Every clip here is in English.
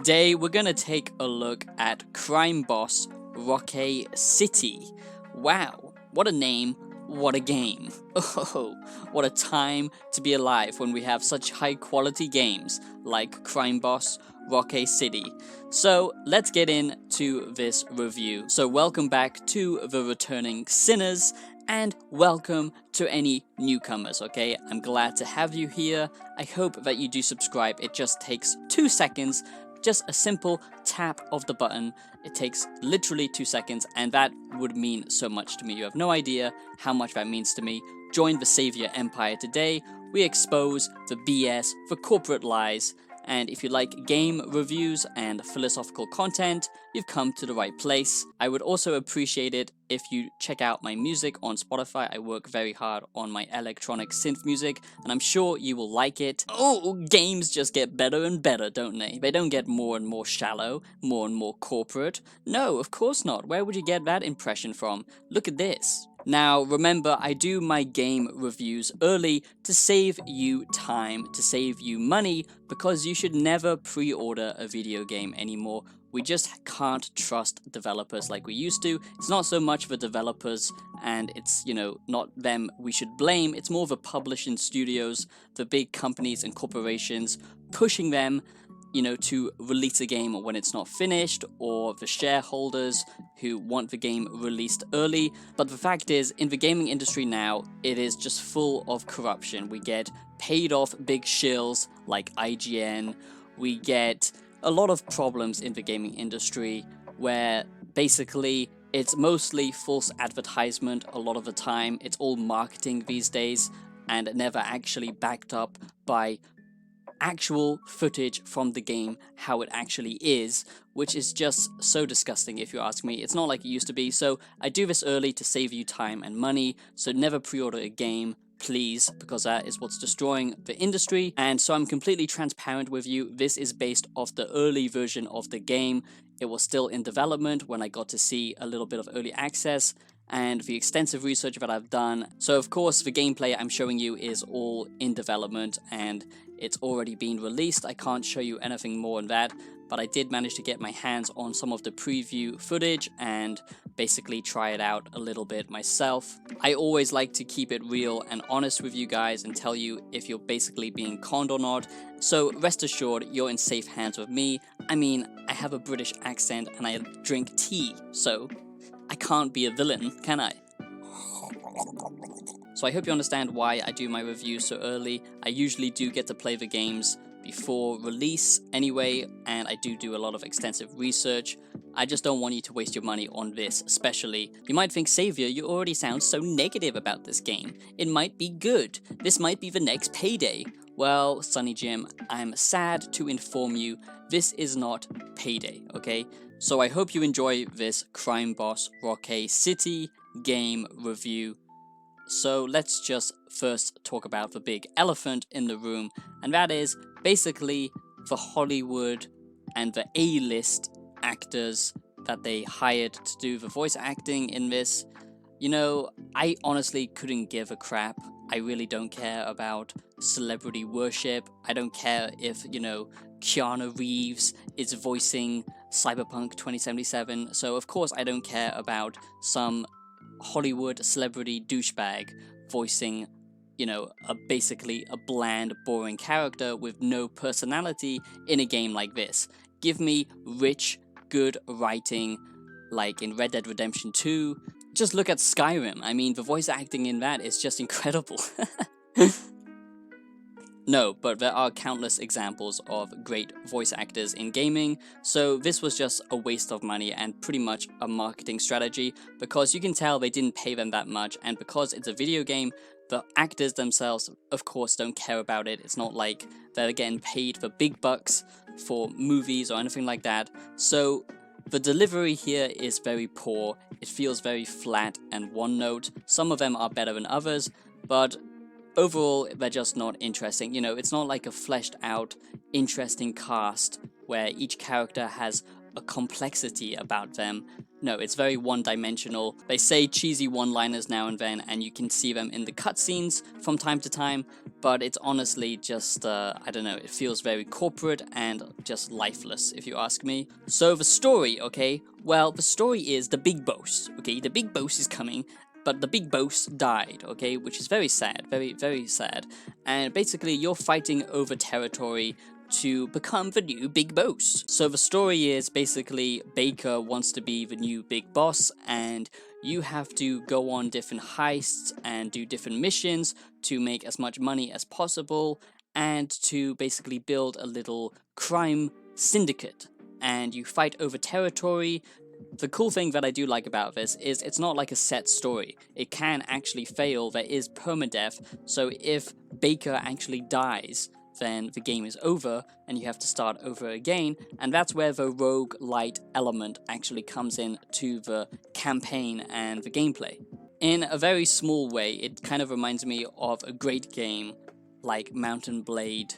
Today we're gonna take a look at Crime Boss Rockay City. Wow, what a name, what a game. Oh, what a time to be alive when we have such high quality games like Crime Boss Rockay City. So let's get into this review. So welcome back to the returning sinners and welcome to any newcomers, okay? I'm glad to have you here. I hope that you do subscribe. It just takes 2 seconds. Just a simple tap of the button. It takes literally 2 seconds, and that would mean so much to me. You have no idea how much that means to me. Join the Savior Empire today. We expose the BS, the corporate lies, and if you like game reviews and philosophical content, you've come to the right place. I would also appreciate it if you check out my music on Spotify. I work very hard on my electronic synth music, and I'm sure you will like it. Oh, games just get better and better, don't they? They don't get more and more shallow, more and more corporate. No, of course not. Where would you get that impression from? Look at this. Now, remember, I do my game reviews early to save you time, to save you money, because you should never pre-order a video game anymore. We just can't trust developers like we used to. It's not so much the developers, and it's, not them we should blame. It's more the publishing studios, the big companies and corporations pushing them to release a game when it's not finished, or the shareholders who want the game released early. But the fact is, in the gaming industry now, it is just full of corruption. We get paid off big shills like IGN. We get a lot of problems in the gaming industry where basically it's mostly false advertisement a lot of the time. It's all marketing these days and never actually backed up by actual footage from the game, how it actually is, which is just so disgusting if you ask me. It's not like it used to be. So I do this early to save you time and money. So never pre-order a game, please, because that is what's destroying the industry. And so I'm completely transparent with you. This is based off the early version of the game. It was still in development when I got to see a little bit of early access and the extensive research that I've done. So of course the gameplay I'm showing you is all in development and it's already been released. I can't show you anything more on that, but I did manage to get my hands on some of the preview footage and basically try it out a little bit myself. I always like to keep it real and honest with you guys and tell you if you're basically being conned or not. So rest assured, you're in safe hands with me. I mean, I have a British accent and I drink tea, so I can't be a villain, can I? So I hope you understand why I do my reviews so early. I usually do get to play the games before release anyway, and I do a lot of extensive research. I just don't want you to waste your money on this, especially. You might think, Savior, you already sound so negative about this game. It might be good. This might be the next Payday. Well, Sunny Jim, I'm sad to inform you, this is not Payday, okay? So I hope you enjoy this Crime Boss Rockay City game review. So let's just first talk about the big elephant in the room, and that is basically the Hollywood and the A-list actors that they hired to do the voice acting in this. I honestly couldn't give a crap. I really don't care about celebrity worship. I don't care if, Keanu Reeves is voicing Cyberpunk 2077. So of course I don't care about some Hollywood celebrity douchebag voicing, basically a bland, boring character with no personality in a game like this. Give me rich, good writing, like in Red Dead Redemption 2. Just look at Skyrim. I mean, the voice acting in that is just incredible. No, but there are countless examples of great voice actors in gaming, so this was just a waste of money and pretty much a marketing strategy, because you can tell they didn't pay them that much, and because it's a video game, the actors themselves, of course, don't care about it. It's not like they're getting paid for big bucks for movies or anything like that. So the delivery here is very poor. It feels very flat and one note. Some of them are better than others, but overall, they're just not interesting. It's not like a fleshed out, interesting cast where each character has a complexity about them. No, it's very one-dimensional. They say cheesy one-liners now and then, and you can see them in the cutscenes from time to time, but it's honestly just, I don't know, it feels very corporate and just lifeless, if you ask me. So the story, okay? Well, the story is the big boss, okay? The big boss is coming, but the big boss died, okay? Which is very sad, very, very sad. And basically, you're fighting over territory to become the new big boss. So the story is basically Baker wants to be the new big boss, and you have to go on different heists and do different missions to make as much money as possible and to basically build a little crime syndicate. And you fight over territory. The cool thing that I do like about this is it's not like a set story. It can actually fail. There is permadeath, so if Baker actually dies, then the game is over and you have to start over again, and that's where the roguelite element actually comes in to the campaign and the gameplay. In a very small way, it kind of reminds me of a great game like Mountain Blade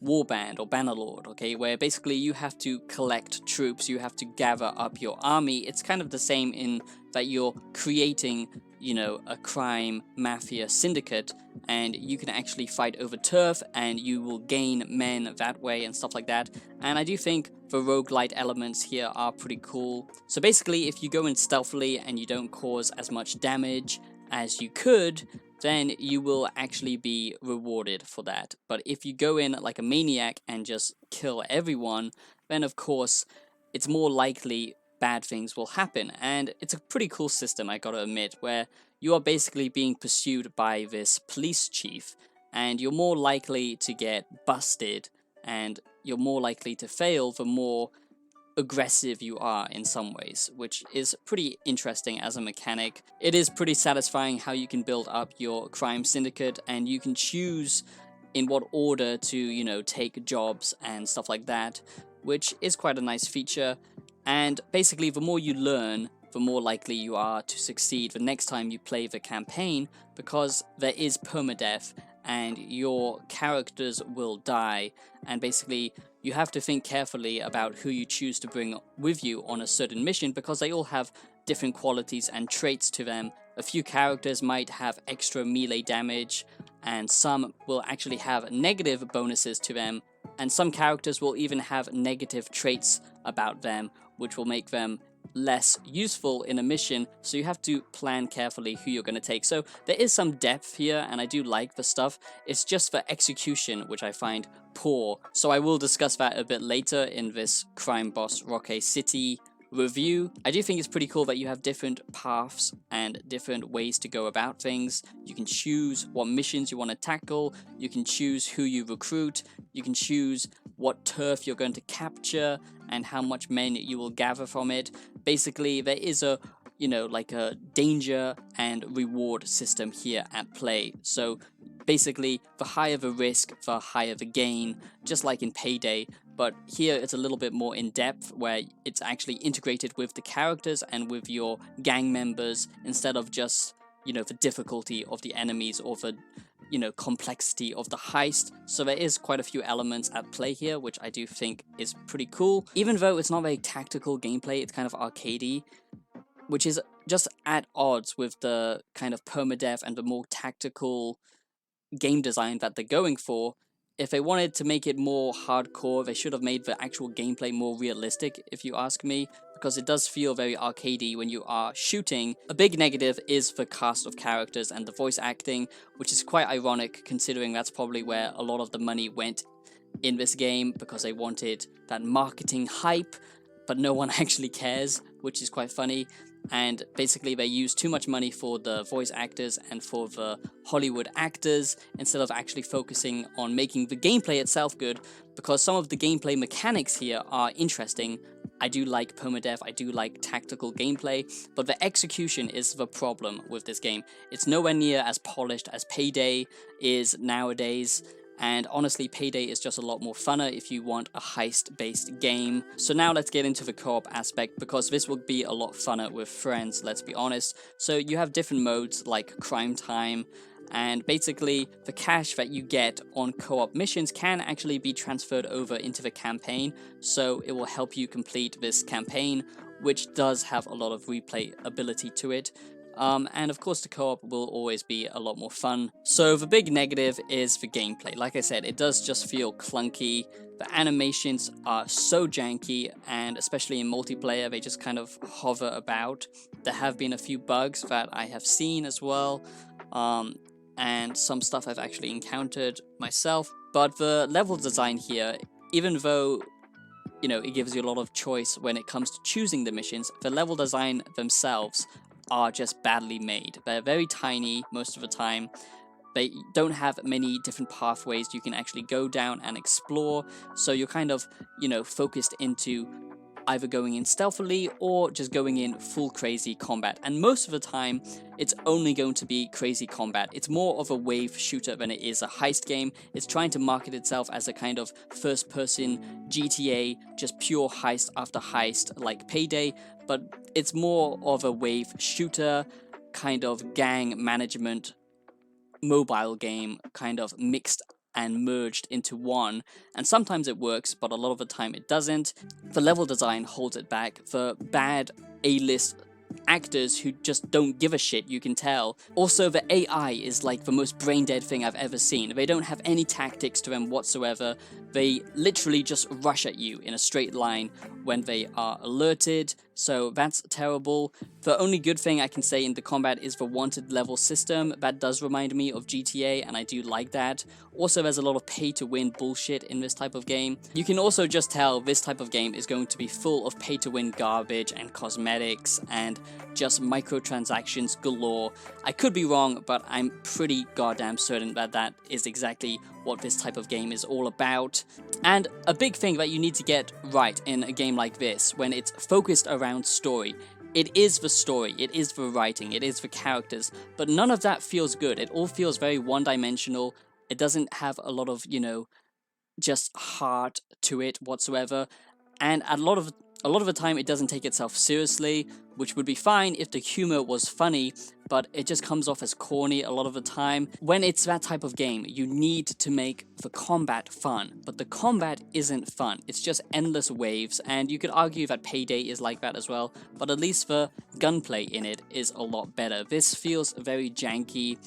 Warband or Bannerlord, okay, where basically you have to collect troops, you have to gather up your army. It's kind of the same in that you're creating, you know, a crime mafia syndicate, and you can actually fight over turf and you will gain men that way and stuff like that. And I do think the roguelite elements here are pretty cool. So basically, if you go in stealthily and you don't cause as much damage as you could, then you will actually be rewarded for that. But if you go in like a maniac and just kill everyone, then of course it's more likely bad things will happen. And it's a pretty cool system, I gotta admit, where you are basically being pursued by this police chief, and you're more likely to get busted and you're more likely to fail the more aggressive you are in some ways, which is pretty interesting as a mechanic. It is pretty satisfying how you can build up your crime syndicate, and you can choose in what order to, you know, take jobs and stuff like that, which is quite a nice feature. And basically, the more you learn, the more likely you are to succeed the next time you play the campaign, because there is permadeath and your characters will die, and basically you have to think carefully about who you choose to bring with you on a certain mission, because they all have different qualities and traits to them. A few characters might have extra melee damage, and some will actually have negative bonuses to them, and some characters will even have negative traits about them, which will make them less useful in a mission, so you have to plan carefully who you're going to take. So there is some depth here, and I do like the stuff. It's just the execution which I find poor, so I will discuss that a bit later in this Crime Boss Rockay City review. I do think it's pretty cool that you have different paths and different ways to go about things. You can choose what missions you want to tackle, you can choose who you recruit, you can choose what turf you're going to capture and how much men you will gather from it. Basically, there is a, you know, like a danger and reward system here at play. So basically, the higher the risk, the higher the gain, just like in Payday. But here it's a little bit more in depth, where it's actually integrated with the characters and with your gang members, instead of just, you know, the difficulty of the enemies or the, you know, complexity of the heist. So there is quite a few elements at play here, which I do think is pretty cool. Even though it's not very tactical gameplay, it's kind of arcadey, which is just at odds with the kind of permadeath and the more tactical game design that they're going for. If they wanted to make it more hardcore, they should have made the actual gameplay more realistic, if you ask me, because it does feel very arcadey when you are shooting. A big negative is the cast of characters and the voice acting, which is quite ironic considering that's probably where a lot of the money went in this game, because they wanted that marketing hype, but no one actually cares, which is quite funny. And basically they use too much money for the voice actors and for the Hollywood actors, instead of actually focusing on making the gameplay itself good, because some of the gameplay mechanics here are interesting. I do like permadeath, I do like tactical gameplay, but the execution is the problem with this game. It's nowhere near as polished as Payday is nowadays. And honestly, Payday is just a lot more funner if you want a heist-based game. So now let's get into the co-op aspect, because this will be a lot funner with friends, let's be honest. So you have different modes like Crime Time, and basically the cash that you get on co-op missions can actually be transferred over into the campaign, so it will help you complete this campaign which does have a lot of replay ability to it. And of course the co-op will always be a lot more fun. So the big negative is the gameplay. Like I said, it does just feel clunky. The animations are so janky, and especially in multiplayer, they just kind of hover about. There have been a few bugs that I have seen as well, and some stuff I've actually encountered myself. But the level design here, even though it gives you a lot of choice when it comes to choosing the missions, the level design themselves are just badly made. They're very tiny most of the time. They don't have many different pathways you can actually go down and explore, so you're kind of, focused into either going in stealthily or just going in full crazy combat. And most of the time, it's only going to be crazy combat. It's more of a wave shooter than it is a heist game. It's trying to market itself as a kind of first-person GTA, just pure heist after heist, like Payday, but it's more of a wave shooter, kind of gang management mobile game, kind of mixed and merged into one, and sometimes it works, but a lot of the time it doesn't. The level design holds it back. The bad A-list actors who just don't give a shit, you can tell. Also, the AI is like the most brain-dead thing I've ever seen. They don't have any tactics to them whatsoever. They literally just rush at you in a straight line when they are alerted, so that's terrible. The only good thing I can say in the combat is the wanted level system. That does remind me of GTA, and I do like that. Also, there's a lot of pay-to-win bullshit in this type of game. You can also just tell this type of game is going to be full of pay-to-win garbage and cosmetics and just microtransactions galore. I could be wrong, but I'm pretty goddamn certain that that is exactly what this type of game is all about. And a big thing that you need to get right in a game like this, when it's focused around story, it is the story, it is the writing, it is the characters, but none of that feels good. It all feels very one-dimensional. It doesn't have a lot of, just heart to it whatsoever, and a lot of the time it doesn't take itself seriously, which would be fine if the humor was funny, but it just comes off as corny a lot of the time. When it's that type of game, you need to make the combat fun, but the combat isn't fun. It's just endless waves, and you could argue that Payday is like that as well, but at least the gunplay in it is a lot better. This feels very janky.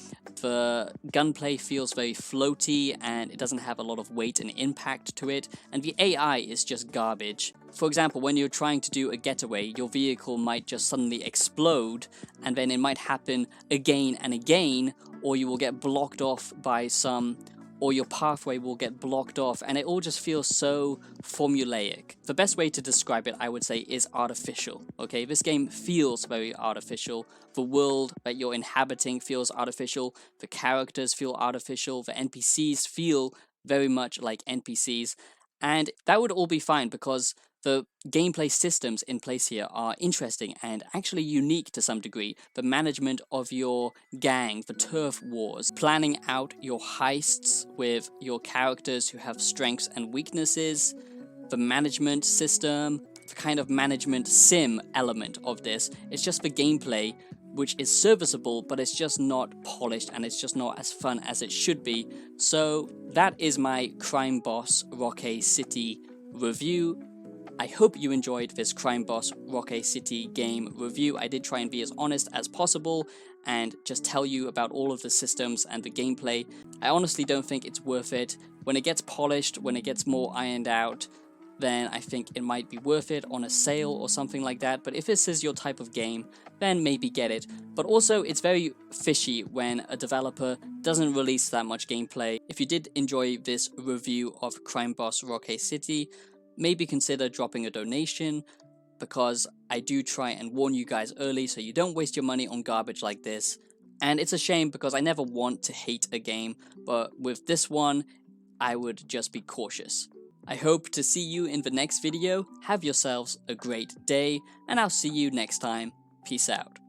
The gunplay feels very floaty, and it doesn't have a lot of weight and impact to it, and the AI is just garbage. For example, when you're trying to do a getaway, your vehicle might just suddenly explode, and then it might happen again and again, or you will get blocked off by or your pathway will get blocked off, and it all just feels so formulaic. The best way to describe it, I would say, is artificial. Okay, this game feels very artificial. The world that you're inhabiting feels artificial. The characters feel artificial. The NPCs feel very much like NPCs. And that would all be fine because the gameplay systems in place here are interesting and actually unique to some degree. The management of your gang, the turf wars, planning out your heists with your characters who have strengths and weaknesses, the management system, the kind of management sim element of this. It's just the gameplay, which is serviceable, but it's just not polished and it's just not as fun as it should be. So that is my Crime Boss Rockay City review. I hope you enjoyed this Crime Boss Rockay City game review. I did try and be as honest as possible and just tell you about all of the systems and the gameplay. I honestly don't think it's worth it. When it gets polished, when it gets more ironed out, then I think it might be worth it on a sale or something like that. But if this is your type of game, then maybe get it. But also, it's very fishy when a developer doesn't release that much gameplay. If you did enjoy this review of Crime Boss Rockay City, maybe consider dropping a donation, because I do try and warn you guys early so you don't waste your money on garbage like this. And it's a shame because I never want to hate a game, but with this one, I would just be cautious. I hope to see you in the next video. Have yourselves a great day, and I'll see you next time. Peace out.